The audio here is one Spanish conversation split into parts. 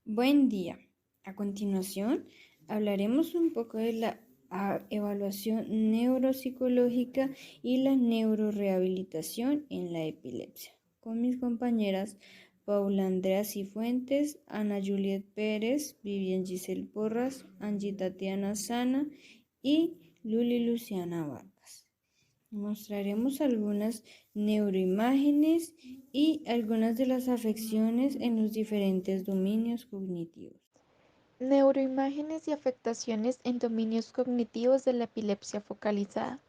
Buen día. A continuación, hablaremos un poco de la evaluación neuropsicológica y la neurorehabilitación en la epilepsia, con mis compañeras Paula Andrea Cifuentes, Ana Juliet Pérez, Vivian Giselle Porras, Angie Tatiana Sana y Luli Luciana Vargas. Mostraremos algunas neuroimágenes y algunas de las afecciones en los diferentes dominios cognitivos. Neuroimágenes y afectaciones en dominios cognitivos de la epilepsia focalizada.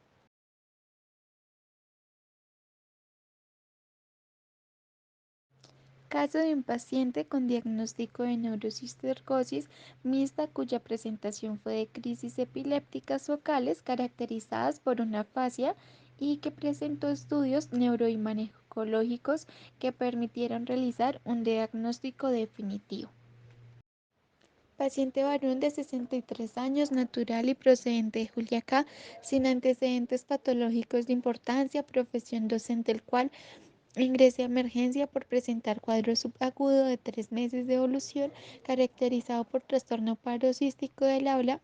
Caso de un paciente con diagnóstico de neurocistercosis mixta cuya presentación fue de crisis epilépticas focales caracterizadas por una afasia y que presentó estudios neuroimagecológicos que permitieron realizar un diagnóstico definitivo. Paciente varón de 63 años, natural y procedente de Juliaca, sin antecedentes patológicos de importancia, profesión docente, el cual ingrese a emergencia por presentar cuadro subagudo de 3 meses de evolución, caracterizado por trastorno paroxístico del habla,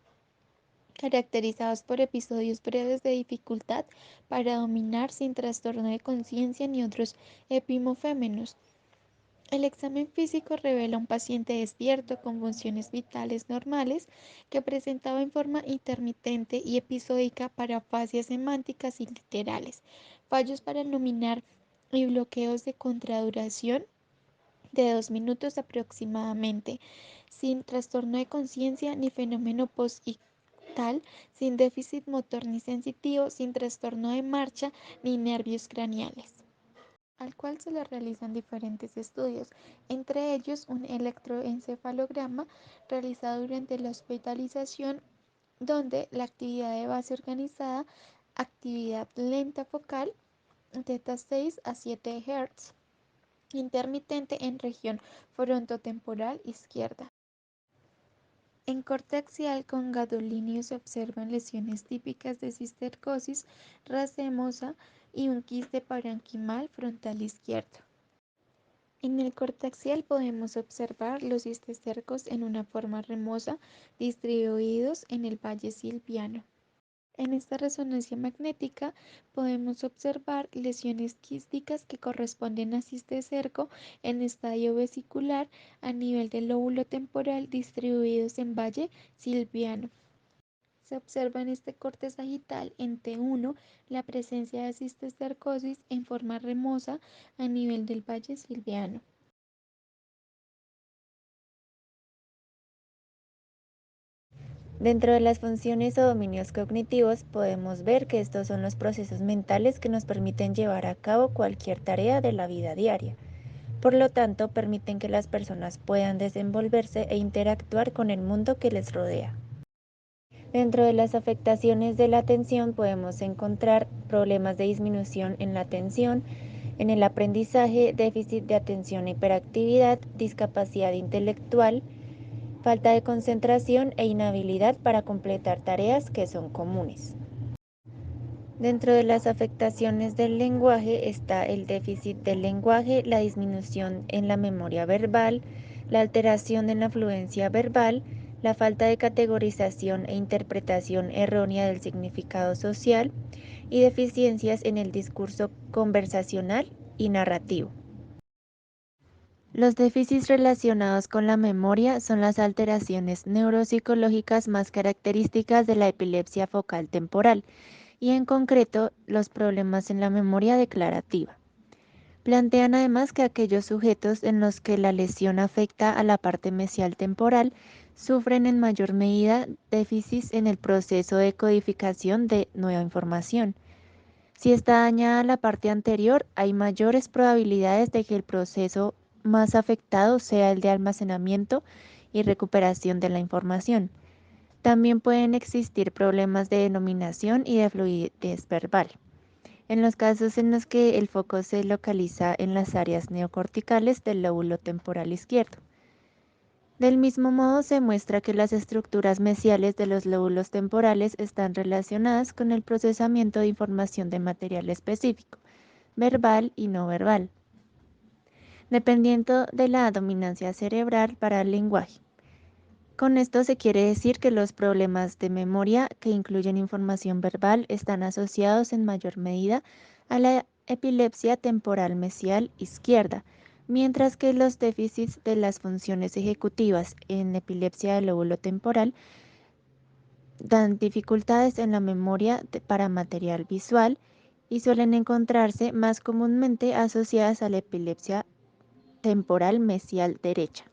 caracterizados por episodios breves de dificultad para dominar sin trastorno de conciencia ni otros epimofémenos. El examen físico revela un paciente despierto con funciones vitales normales que presentaba en forma intermitente y episódica parafasias semánticas y literales, fallos para nominar y bloqueos de contraduración de 2 minutos aproximadamente, sin trastorno de conciencia ni fenómeno posictal, sin déficit motor ni sensitivo, sin trastorno de marcha ni nervios craneales, al cual se le realizan diferentes estudios, entre ellos un electroencefalograma realizado durante la hospitalización, donde la actividad de base organizada, actividad lenta focal, teta 6 a 7 Hz, intermitente en región frontotemporal izquierda. En corte axial con gadolinio se observan lesiones típicas de cistercosis racemosa y un quiste parenquimal frontal izquierdo. En el corte axial podemos observar los cisticercos en una forma remosa distribuidos en el valle silviano. En esta resonancia magnética podemos observar lesiones quísticas que corresponden a cisticerco en estadio vesicular a nivel del lóbulo temporal distribuidos en valle silviano. Se observa en este corte sagital en T1 la presencia de cisticercosis en forma remosa a nivel del valle silviano. Dentro de las funciones o dominios cognitivos podemos ver que estos son los procesos mentales que nos permiten llevar a cabo cualquier tarea de la vida diaria. Por lo tanto, permiten que las personas puedan desenvolverse e interactuar con el mundo que les rodea. Dentro de las afectaciones de la atención podemos encontrar problemas de disminución en la atención, en el aprendizaje, déficit de atención e hiperactividad, discapacidad intelectual, falta de concentración e inhabilidad para completar tareas que son comunes. Dentro de las afectaciones del lenguaje está el déficit del lenguaje, la disminución en la memoria verbal, la alteración en la fluencia verbal, la falta de categorización e interpretación errónea del significado social y deficiencias en el discurso conversacional y narrativo. Los déficits relacionados con la memoria son las alteraciones neuropsicológicas más características de la epilepsia focal temporal y en concreto los problemas en la memoria declarativa. Plantean además que aquellos sujetos en los que la lesión afecta a la parte mesial temporal sufren en mayor medida déficits en el proceso de codificación de nueva información. Si está dañada la parte anterior, hay mayores probabilidades de que el proceso más afectado sea el de almacenamiento y recuperación de la información. También pueden existir problemas de denominación y de fluidez verbal. En los casos en los que el foco se localiza en las áreas neocorticales del lóbulo temporal izquierdo. Del mismo modo, se muestra que las estructuras mesiales de los lóbulos temporales están relacionadas con el procesamiento de información de material específico, verbal y no verbal. dependiendo de la dominancia cerebral para el lenguaje. Con esto se quiere decir que los problemas de memoria que incluyen información verbal están asociados en mayor medida a la epilepsia temporal mesial izquierda, mientras que los déficits de las funciones ejecutivas en epilepsia del lóbulo temporal dan dificultades en la memoria para material visual y suelen encontrarse más comúnmente asociadas a la epilepsia temporal mesial derecha.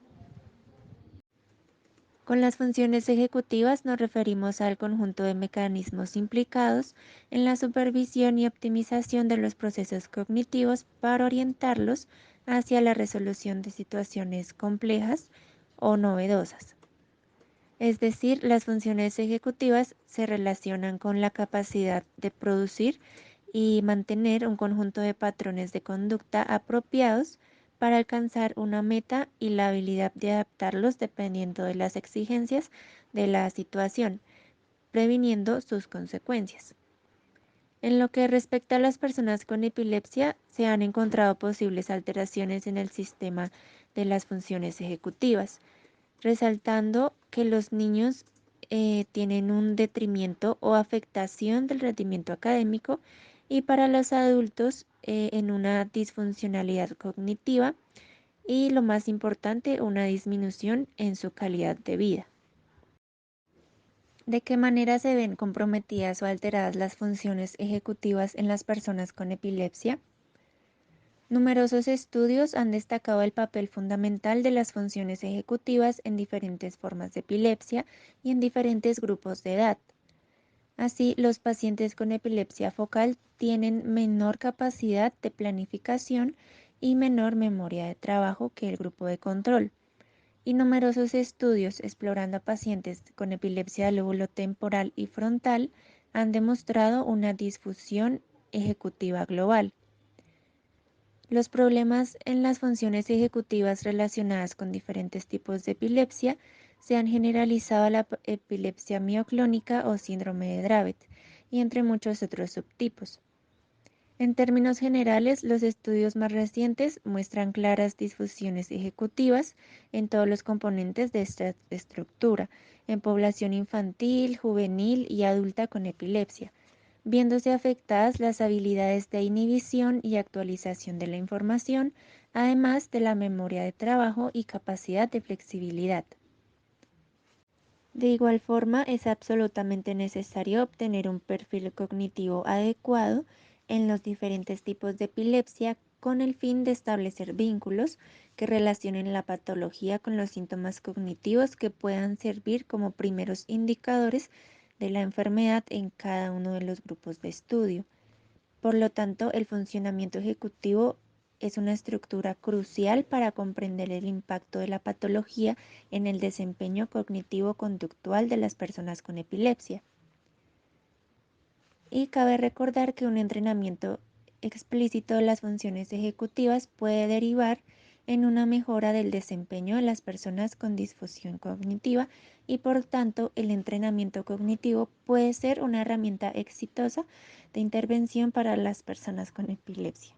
Con las funciones ejecutivas nos referimos al conjunto de mecanismos implicados en la supervisión y optimización de los procesos cognitivos para orientarlos hacia la resolución de situaciones complejas o novedosas. Es decir, las funciones ejecutivas se relacionan con la capacidad de producir y mantener un conjunto de patrones de conducta apropiados para alcanzar una meta y la habilidad de adaptarlos dependiendo de las exigencias de la situación, previniendo sus consecuencias. En lo que respecta a las personas con epilepsia, se han encontrado posibles alteraciones en el sistema de las funciones ejecutivas, resaltando que los niños tienen un detrimento o afectación del rendimiento académico y para los adultos en una disfuncionalidad cognitiva y, lo más importante, una disminución en su calidad de vida. ¿De qué manera se ven comprometidas o alteradas las funciones ejecutivas en las personas con epilepsia? Numerosos estudios han destacado el papel fundamental de las funciones ejecutivas en diferentes formas de epilepsia y en diferentes grupos de edad. Así, los pacientes con epilepsia focal tienen menor capacidad de planificación y menor memoria de trabajo que el grupo de control. Y numerosos estudios explorando a pacientes con epilepsia del lóbulo temporal y frontal han demostrado una disfunción ejecutiva global. Los problemas en las funciones ejecutivas relacionadas con diferentes tipos de epilepsia se han generalizado a la epilepsia mioclónica o síndrome de Dravet y entre muchos otros subtipos. En términos generales, los estudios más recientes muestran claras disfunciones ejecutivas en todos los componentes de esta estructura, en población infantil, juvenil y adulta con epilepsia, viéndose afectadas las habilidades de inhibición y actualización de la información, además de la memoria de trabajo y capacidad de flexibilidad. De igual forma, es absolutamente necesario obtener un perfil cognitivo adecuado en los diferentes tipos de epilepsia con el fin de establecer vínculos que relacionen la patología con los síntomas cognitivos que puedan servir como primeros indicadores de la enfermedad en cada uno de los grupos de estudio. Por lo tanto, el funcionamiento ejecutivo es una estructura crucial para comprender el impacto de la patología en el desempeño cognitivo-conductual de las personas con epilepsia. Y cabe recordar que un entrenamiento explícito de las funciones ejecutivas puede derivar en una mejora del desempeño de las personas con disfunción cognitiva y, por tanto, el entrenamiento cognitivo puede ser una herramienta exitosa de intervención para las personas con epilepsia.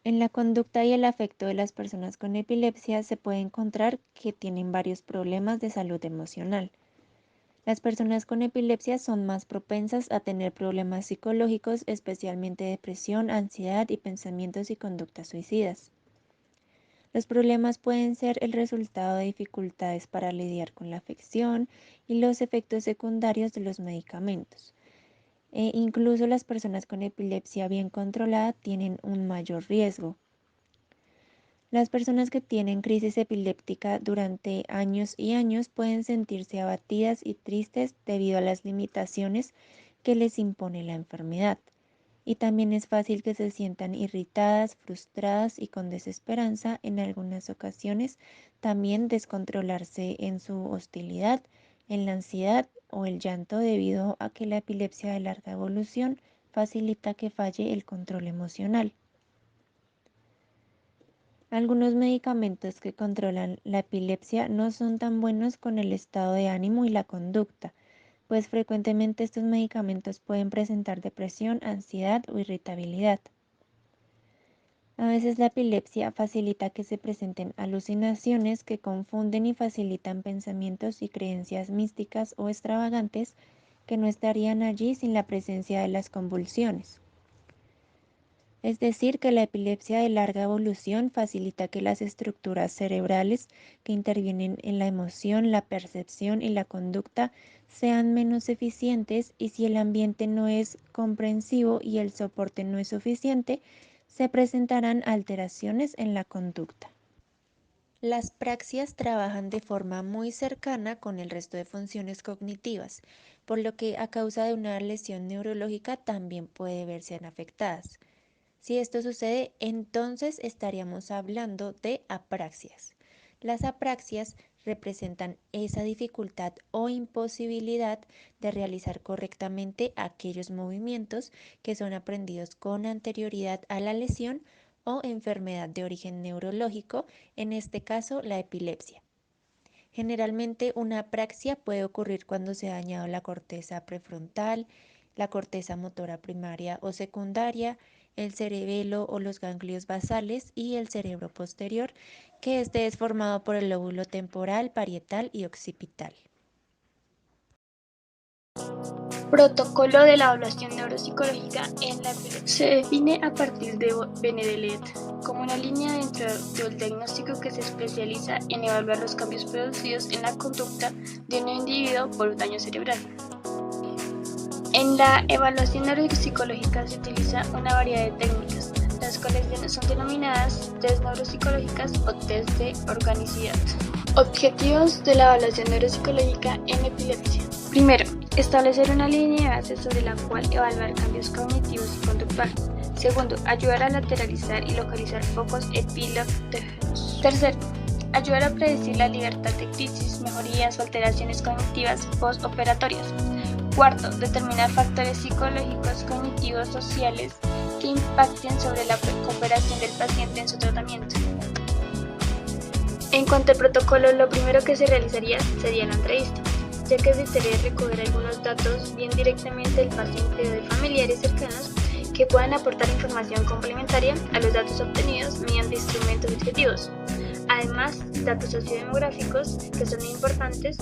En la conducta y el afecto de las personas con epilepsia se puede encontrar que tienen varios problemas de salud emocional. Las personas con epilepsia son más propensas a tener problemas psicológicos, especialmente depresión, ansiedad y pensamientos y conductas suicidas. Los problemas pueden ser el resultado de dificultades para lidiar con la afección y los efectos secundarios de los medicamentos. Incluso las personas con epilepsia bien controlada tienen un mayor riesgo. Las personas que tienen crisis epiléptica durante años y años pueden sentirse abatidas y tristes debido a las limitaciones que les impone la enfermedad. Y también es fácil que se sientan irritadas, frustradas y con desesperanza, en algunas ocasiones también descontrolarse en su hostilidad, en la ansiedad o el llanto debido a que la epilepsia de larga evolución facilita que falle el control emocional. Algunos medicamentos que controlan la epilepsia no son tan buenos con el estado de ánimo y la conducta, pues frecuentemente estos medicamentos pueden presentar depresión, ansiedad o irritabilidad. A veces la epilepsia facilita que se presenten alucinaciones que confunden y facilitan pensamientos y creencias místicas o extravagantes que no estarían allí sin la presencia de las convulsiones. Es decir, que la epilepsia de larga evolución facilita que las estructuras cerebrales que intervienen en la emoción, la percepción y la conducta sean menos eficientes, y si el ambiente no es comprensivo y el soporte no es suficiente, se presentarán alteraciones en la conducta. Las praxias trabajan de forma muy cercana con el resto de funciones cognitivas, por lo que a causa de una lesión neurológica también puede verse afectadas. Si esto sucede, entonces estaríamos hablando de apraxias. Las apraxias representan esa dificultad o imposibilidad de realizar correctamente aquellos movimientos que son aprendidos con anterioridad a la lesión o enfermedad de origen neurológico, en este caso la epilepsia. Generalmente una apraxia puede ocurrir cuando se ha dañado la corteza prefrontal, la corteza motora primaria o secundaria, el cerebelo o los ganglios basales y el cerebro posterior, que este es formado por el lóbulo temporal, parietal y occipital. Protocolo de la evaluación neuropsicológica en la epilepsia. Se define a partir de Benedetto como una línea dentro del diagnóstico que se especializa en evaluar los cambios producidos en la conducta de un individuo por un daño cerebral. En la evaluación neuropsicológica se utiliza una variedad de técnicas, las cuales son denominadas test neuropsicológicas o test de organicidad. Objetivos de la evaluación neuropsicológica en epilepsia. Primero, establecer una línea de base sobre la cual evaluar cambios cognitivos y conductuales. Segundo, ayudar a lateralizar y localizar focos epilépticos. Tercero, ayudar a predecir la libertad de crisis, mejorías o alteraciones cognitivas postoperatorias. Cuarto, determinar factores psicológicos, cognitivos, sociales que impacten sobre la cooperación del paciente en su tratamiento. En cuanto al protocolo, lo primero que se realizaría sería la entrevista, ya que se debería recoger algunos datos bien directamente del paciente o de familiares cercanos que puedan aportar información complementaria a los datos obtenidos mediante instrumentos objetivos. Además, datos sociodemográficos que son muy importantes,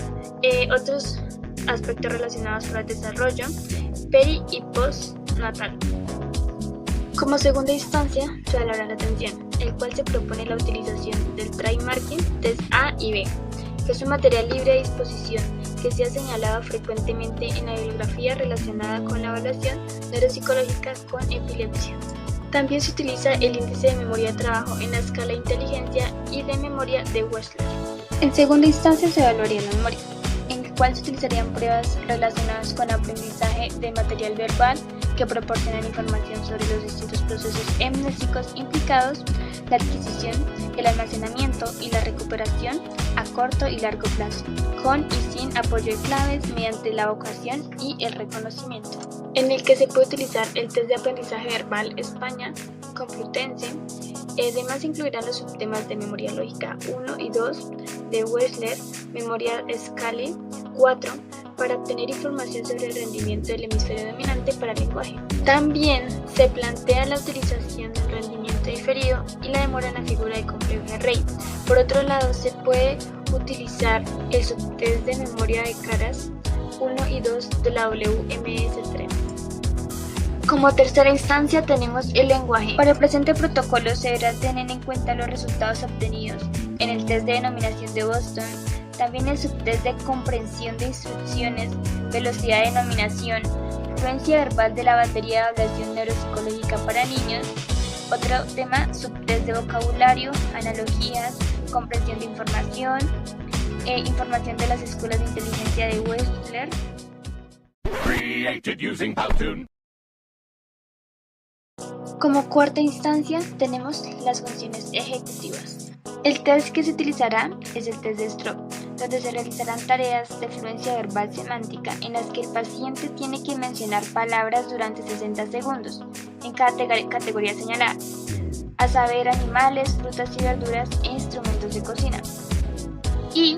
otros aspectos relacionados con el desarrollo peri y postnatal. Como segunda instancia, se valora la atención, el cual se propone la utilización del try marking, test A y B, que es un material libre a disposición que se ha señalado frecuentemente en la bibliografía relacionada con la evaluación neuropsicológica con epilepsia. También se utiliza el índice de memoria de trabajo en la escala de inteligencia y de memoria de Wechsler. En segunda instancia se evaluaría la memoria, en la cual se utilizarían pruebas relacionadas con aprendizaje de material verbal que proporcionan información sobre los distintos procesos amnésicos implicados, la adquisición, el almacenamiento y la recuperación a corto y largo plazo, con y sin apoyo de claves mediante la vocación y el reconocimiento, en el que se puede utilizar el test de aprendizaje verbal España Complutense. Además incluirán los subtemas de memoria lógica 1 y 2 de Wechsler, memoria Scale 4, para obtener información sobre el rendimiento del hemisferio dominante para el lenguaje. También se plantea la utilización del rendimiento diferido y la demora en la figura de complejo de Rey. Por otro lado, se puede utilizar el subtest de memoria de caras 1 y 2 de la WMS3. Como tercera instancia tenemos el lenguaje. Para el presente protocolo se deberá tener en cuenta los resultados obtenidos en el test de denominación de Boston, también el subtest de comprensión de instrucciones, velocidad de denominación, fluencia verbal de la batería de evaluación neuropsicológica para niños. Otro tema, subtest de vocabulario, analogías, comprensión de información, información de las escuelas de inteligencia de Wechsler. Como cuarta instancia tenemos las funciones ejecutivas. El test que se utilizará es el test de Stroop, donde se realizarán tareas de fluencia verbal semántica en las que el paciente tiene que mencionar palabras durante 60 segundos en cada categoría señalada, a saber animales, frutas y verduras e instrumentos de cocina. Y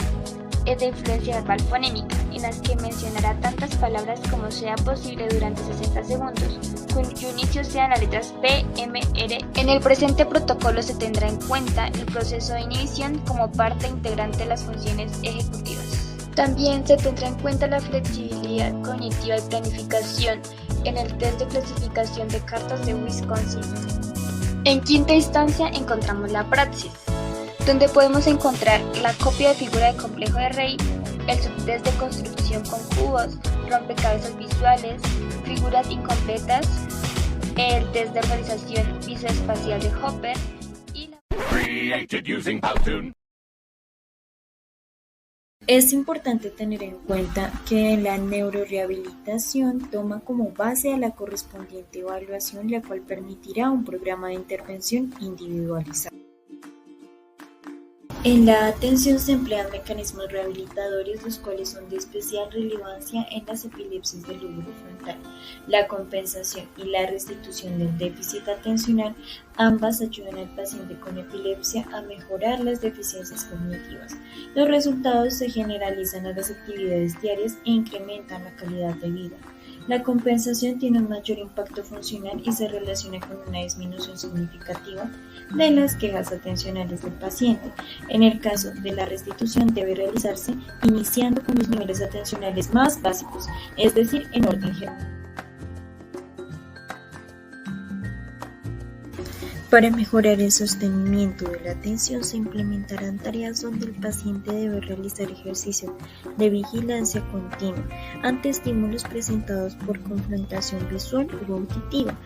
es de influencia verbal fonémica, en en las que mencionará tantas palabras como sea posible durante 60 segundos, cuyo inicio sean las letras P, M, R. En el presente protocolo se tendrá en cuenta el proceso de inhibición como parte integrante de las funciones ejecutivas. También se tendrá en cuenta la flexibilidad cognitiva y planificación en el test de clasificación de cartas de Wisconsin. En quinta instancia encontramos la praxis, donde podemos encontrar la copia de figura de complejo de Rey, el subtest de construcción con cubos, rompecabezas visuales, figuras incompletas, el test de organización visoespacial de Hopper y la... Es importante tener en cuenta que la neurorehabilitación toma como base a la correspondiente evaluación, la cual permitirá un programa de intervención individualizado. En la atención se emplean mecanismos rehabilitadores, los cuales son de especial relevancia en las epilepsias del lóbulo frontal. La compensación y la restitución del déficit atencional, ambas ayudan al paciente con epilepsia a mejorar las deficiencias cognitivas. Los resultados se generalizan a las actividades diarias e incrementan la calidad de vida. La compensación tiene un mayor impacto funcional y se relaciona con una disminución significativa de las quejas atencionales del paciente. En el caso de la restitución debe realizarse iniciando con los niveles atencionales más básicos, es decir, en orden general. Para mejorar el sostenimiento de la atención se implementarán tareas donde el paciente debe realizar ejercicio de vigilancia continua ante estímulos presentados por confrontación visual u auditiva.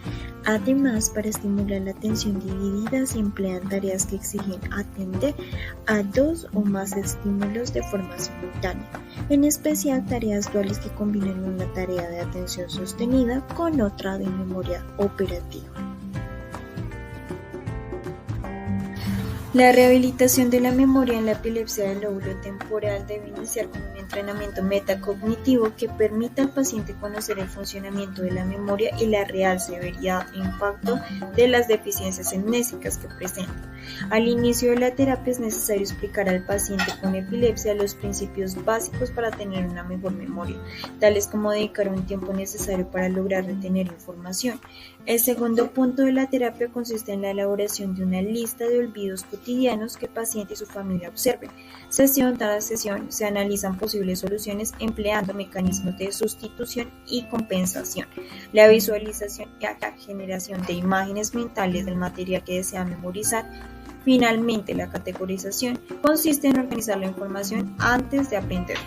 Además, para estimular la atención dividida se emplean tareas que exigen atender a 2 o más estímulos de forma simultánea, en especial tareas duales que combinan una tarea de atención sostenida con otra de memoria operativa. La rehabilitación de la memoria en la epilepsia del lóbulo temporal debe iniciar con un entrenamiento metacognitivo que permita al paciente conocer el funcionamiento de la memoria y la real severidad e impacto de las deficiencias amnésicas que presenta. Al inicio de la terapia es necesario explicar al paciente con epilepsia los principios básicos para tener una mejor memoria, tales como dedicar un tiempo necesario para lograr retener información. El segundo punto de la terapia consiste en la elaboración de una lista de olvidos cotidianos que el paciente y su familia observen. Sesión tras sesión se analizan posibles soluciones empleando mecanismos de sustitución y compensación, la visualización y la generación de imágenes mentales del material que desea memorizar. Finalmente, la categorización consiste en organizar la información antes de aprenderla.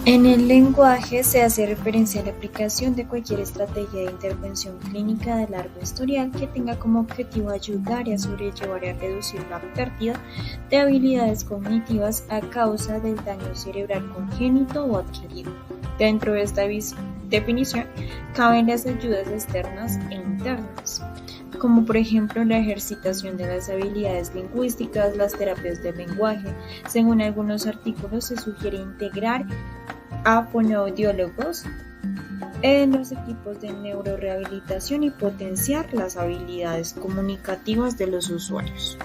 En el lenguaje se hace referencia a la aplicación de cualquier estrategia de intervención clínica de largo historial que tenga como objetivo ayudar a sobrellevar y a reducir la pérdida de habilidades cognitivas a causa del daño cerebral congénito o adquirido. Dentro de esta definición caben las ayudas externas e internas, como por ejemplo la ejercitación de las habilidades lingüísticas, las terapias del lenguaje. Según algunos artículos, se sugiere integrar a fonoaudiólogos en los equipos de neurorehabilitación y potenciar las habilidades comunicativas de los usuarios.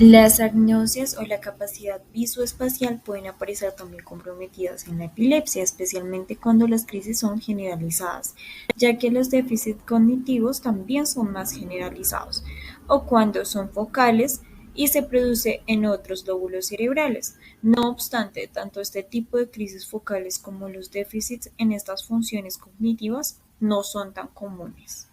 Las agnosias o la capacidad visoespacial pueden aparecer también comprometidas en la epilepsia, especialmente cuando las crisis son generalizadas, ya que los déficits cognitivos también son más generalizados, o cuando son focales y se produce en otros lóbulos cerebrales. No obstante, tanto este tipo de crisis focales como los déficits en estas funciones cognitivas no son tan comunes.